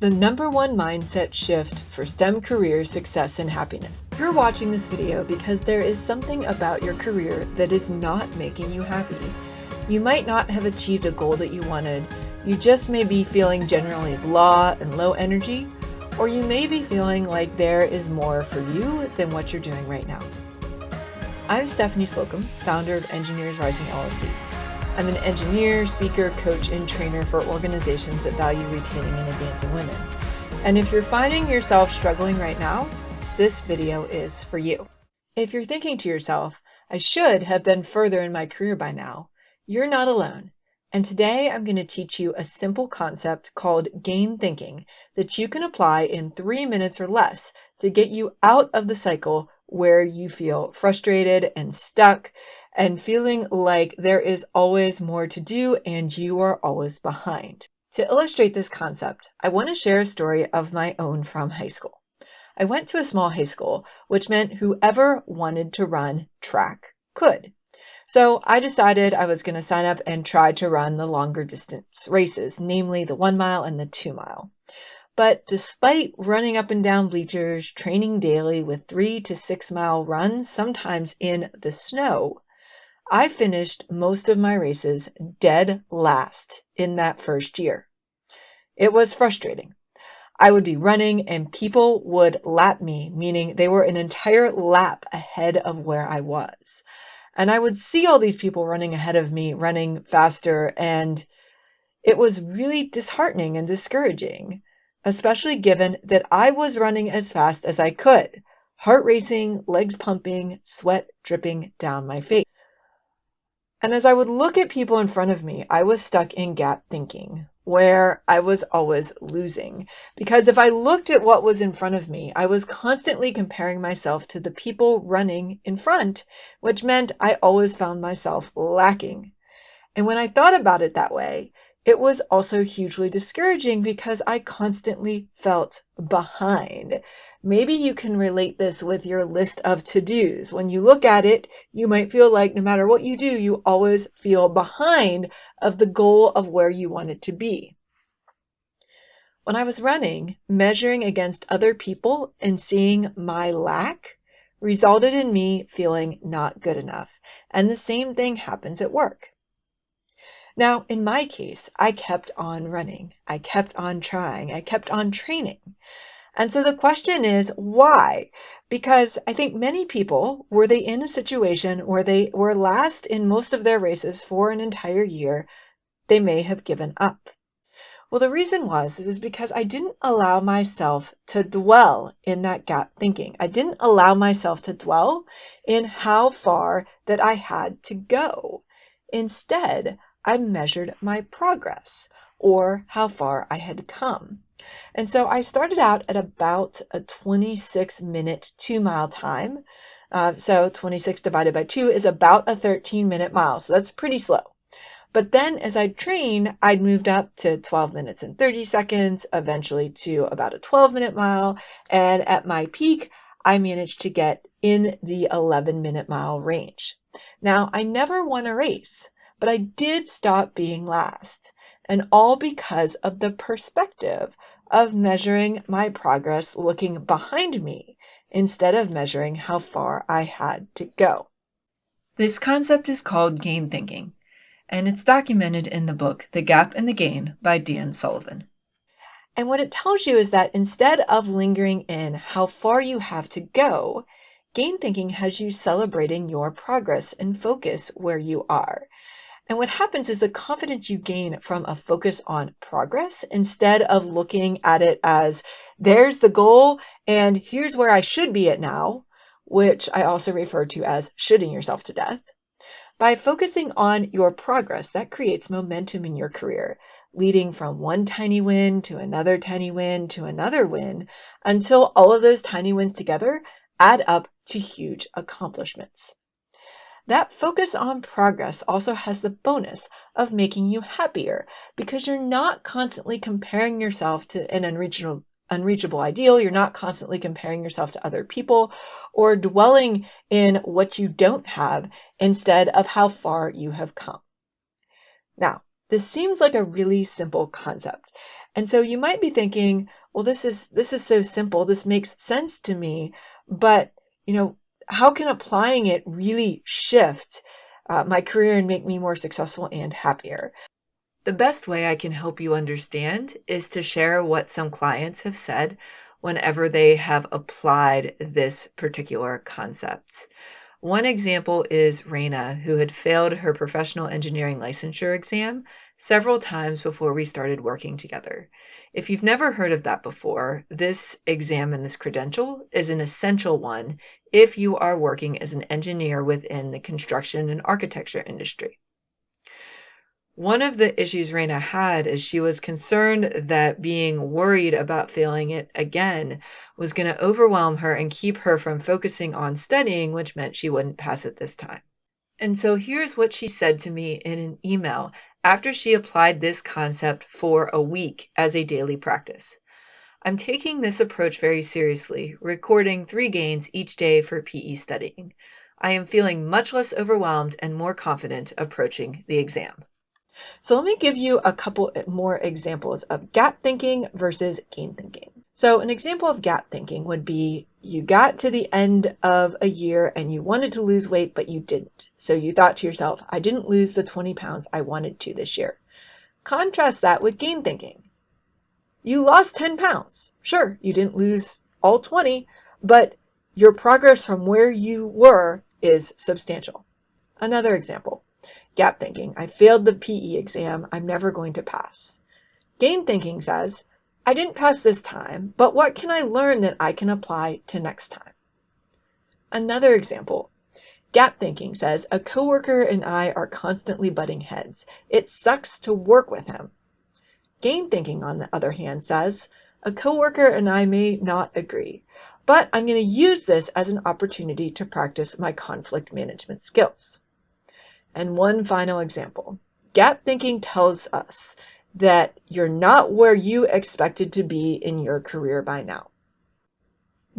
the #1 mindset shift for STEM career success and happiness. You're watching this video because there is something about your career that is not making you happy. You might not have achieved a goal that you wanted. You just may be feeling generally blah and low energy, or you may be feeling like there is more for you than what you're doing right now. I'm Stephanie Slocum, founder of Engineers Rising LLC. I'm an engineer, speaker, coach, and trainer for organizations that value retaining and advancing women. And if you're finding yourself struggling right now, this video is for you. If you're thinking to yourself, I should have been further in my career by now, you're not alone. And today I'm going to teach you a simple concept called gain thinking that you can apply in 3 minutes or less to get you out of the cycle where you feel frustrated and stuck and feeling like there is always more to do and you are always behind. To illustrate this concept, I want to share a story of my own from high school. I went to a small high school, which meant whoever wanted to run track could. So I decided I was going to sign up and try to run the longer distance races, namely the 1 mile and the 2 mile. But despite running up and down bleachers, training daily with 3 to 6 mile runs, sometimes in the snow, I finished most of my races dead last in that first year. It was frustrating. I would be running and people would lap me, meaning they were an entire lap ahead of where I was. And I would see all these people running ahead of me, running faster, and it was really disheartening and discouraging, especially given that I was running as fast as I could, heart racing, legs pumping, sweat dripping down my face. And as I would look at people in front of me, I was stuck in gap thinking, where I was always losing. Because if I looked at what was in front of me, I was constantly comparing myself to the people running in front, which meant I always found myself lacking. And when I thought about it that way, it was also hugely discouraging because I constantly felt behind. Maybe you can relate this with your list of to-dos. When you look at it, you might feel like no matter what you do, you always feel behind of the goal of where you want it to be. When I was running, measuring against other people and seeing my lack resulted in me feeling not good enough. And the same thing happens at work. Now, in my case, I kept on running. I kept on trying. I kept on training. And so the question is, why? Because I think many people, were they in a situation where they were last in most of their races for an entire year, they may have given up. Well, the reason was because I didn't allow myself to dwell in that gap thinking. I didn't allow myself to dwell in how far that I had to go. Instead, I measured my progress or how far I had come. And so I started out at about a 26-minute 2 mile time. So 26 divided by 2 is about a 13-minute mile. So that's pretty slow. But then as I trained, I'd moved up to 12 minutes and 30 seconds, eventually to about a 12-minute mile. And at my peak, I managed to get in the 11-minute mile range. Now, I never won a race, but I did stop being last, and all because of the perspective of measuring my progress looking behind me instead of measuring how far I had to go. This concept is called gain thinking, and it's documented in the book The Gap and the Gain by Dan Sullivan. And what it tells you is that instead of lingering in how far you have to go, gain thinking has you celebrating your progress and focus where you are. And what happens is the confidence you gain from a focus on progress instead of looking at it as there's the goal and here's where I should be at now, which I also refer to as shooting yourself to death. By focusing on your progress, that creates momentum in your career, leading from one tiny win to another tiny win to another win until all of those tiny wins together add up to huge accomplishments. That focus on progress also has the bonus of making you happier because you're not constantly comparing yourself to an unreachable ideal. You're not constantly comparing yourself to other people or dwelling in what you don't have instead of how far you have come. Now, this seems like a really simple concept, And so you might be thinking, well, this is so simple. This makes sense to me, but how can applying it really shift my career and make me more successful and happier? The best way I can help you understand is to share what some clients have said whenever they have applied this particular concept. One example is Raina, who had failed her professional engineering licensure exam several times before we started working together. If you've never heard of that before, this exam and this credential is an essential one if you are working as an engineer within the construction and architecture industry. One of the issues Raina had is she was concerned that being worried about failing it again was going to overwhelm her and keep her from focusing on studying, which meant she wouldn't pass it this time. And so here's what she said to me in an email after she applied this concept for a week as a daily practice. I'm taking this approach very seriously, recording 3 gains each day for PE studying. I am feeling much less overwhelmed and more confident approaching the exam. So let me give you a couple more examples of gap thinking versus gain thinking. So an example of gap thinking would be you got to the end of a year and you wanted to lose weight, but you didn't. So you thought to yourself, I didn't lose the 20 pounds I wanted to this year. Contrast that with gain thinking. You lost 10 pounds. Sure, you didn't lose all 20, but your progress from where you were is substantial. Another example. Gap thinking, I failed the PE exam, I'm never going to pass. Gain thinking says, I didn't pass this time, but what can I learn that I can apply to next time? Another example, gap thinking says, a coworker and I are constantly butting heads. It sucks to work with him. Gain thinking, on the other hand, says, a coworker and I may not agree, but I'm going to use this as an opportunity to practice my conflict management skills. And one final example. Gap thinking tells us that you're not where you expected to be in your career by now.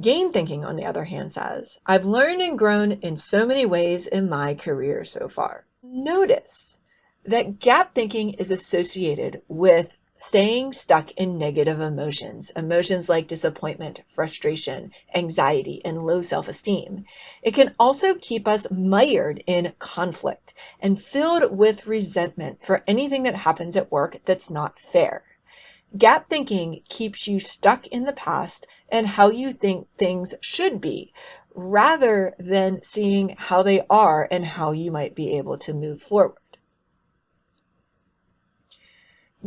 Gain thinking, on the other hand, says, I've learned and grown in so many ways in my career so far. Notice that gap thinking is associated with staying stuck in negative emotions like disappointment, frustration, anxiety, and low self-esteem. It can also keep us mired in conflict and filled with resentment for anything that happens at work that's not fair. Gap thinking keeps you stuck in the past and how you think things should be, rather than seeing how they are and how you might be able to move forward.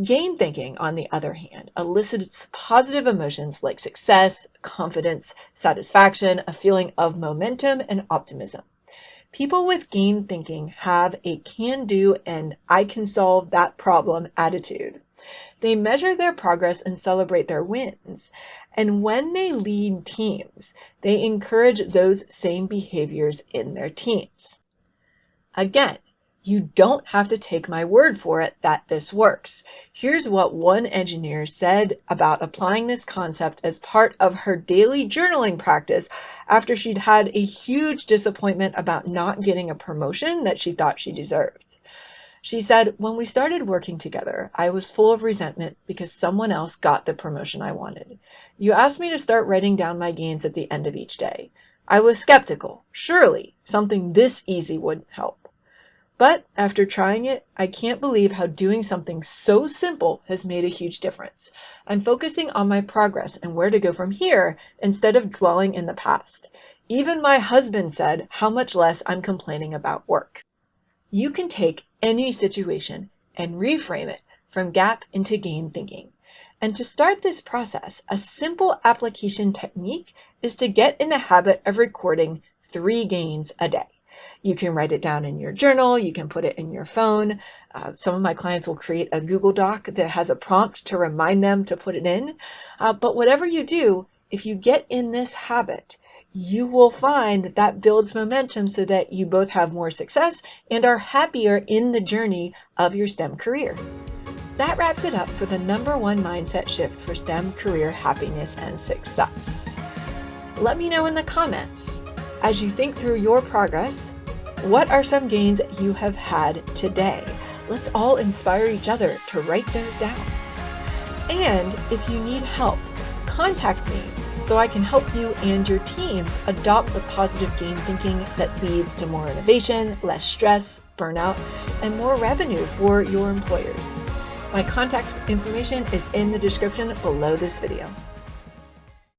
Gain thinking, on the other hand, elicits positive emotions like success, confidence, satisfaction, a feeling of momentum, and optimism. People with gain thinking have a can-do and I can solve that problem attitude. They measure their progress and celebrate their wins. And when they lead teams, they encourage those same behaviors in their teams. Again, you don't have to take my word for it that this works. Here's what one engineer said about applying this concept as part of her daily journaling practice after she'd had a huge disappointment about not getting a promotion that she thought she deserved. She said, when we started working together, I was full of resentment because someone else got the promotion I wanted. You asked me to start writing down my gains at the end of each day. I was skeptical. Surely something this easy wouldn't help. But after trying it, I can't believe how doing something so simple has made a huge difference. I'm focusing on my progress and where to go from here instead of dwelling in the past. Even my husband said how much less I'm complaining about work. You can take any situation and reframe it from gap into gain thinking. And to start this process, a simple application technique is to get in the habit of recording 3 gains a day. You can write it down in your journal. You can put it in your phone. Some of my clients will create a Google Doc that has a prompt to remind them to put it in. But whatever you do, if you get in this habit, you will find that builds momentum so that you both have more success and are happier in the journey of your STEM career. That wraps it up for the #1 mindset shift for STEM career happiness and success. Let me know in the comments, as you think through your progress, what are some gains you have had today? Let's all inspire each other to write those down. And if you need help, contact me so I can help you and your teams adopt the positive game thinking that leads to more innovation, less stress, burnout, and more revenue for your employers. My contact information is in the description below this video.